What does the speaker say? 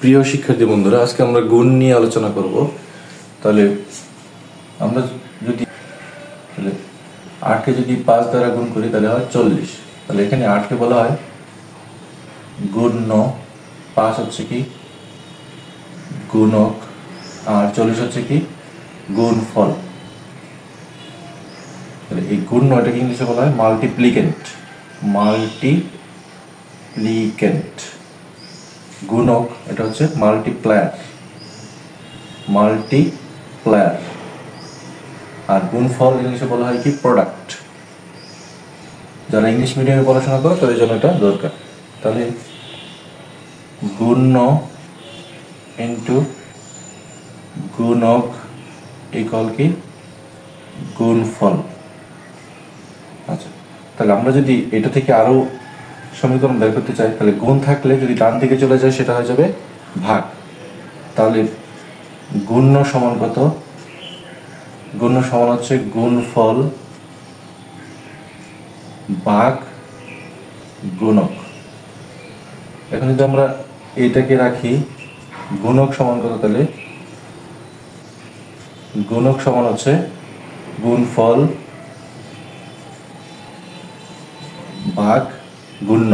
প্রিয় শিক্ষার্থী বন্ধুরা, আজকে আমরা গুণ নিয়ে আলোচনা করব। তাহলে আমরা যদি 8কে যদি 5 দ্বারা গুণ করি তাহলে হয় 40। তাহলে এখানে 8কে বলা হয় গুণ্য, 5 হচ্ছে কি গুণক, আর 40 হচ্ছে কি গুণফল। তাহলে এই গুণ্য এটাকে ইংলিশে বলা হয় মাল্টিপ্লিকেন্ট। মাল্টিপ্লিকেন্ট। গুণক এটা হচ্ছে মাল্টিপ্লায়ার। মাল্টিপ্লায়ার। আর গুণফল ইংলিশে বলা হয় কি প্রোডাক্ট। যারা ইংলিশ মিডিয়ামে পড়াশোনা করে তাদের জন্য এটা দরকার। তাহলে গুণ্য ইন্টু গুণক ইকুয়াল কি গুণফল। আচ্ছা, তাহলে আমরা যদি এটা থেকে আরো সমীকরণ বের করতে চাই, তাহলে গুণ থাকলে যদি ডান দিকে চলে যায় সেটা হয়ে যাবে ভাগ। তাহলে গুণ্য সমান কত? গুণ্য সমান হচ্ছে গুণফল ভাগ গুণক। এখন যদি আমরা এটাকে রাখি গুণক সমান কত, তাহলে গুণক সমান হচ্ছে গুণফল ভাগ গুণ্য।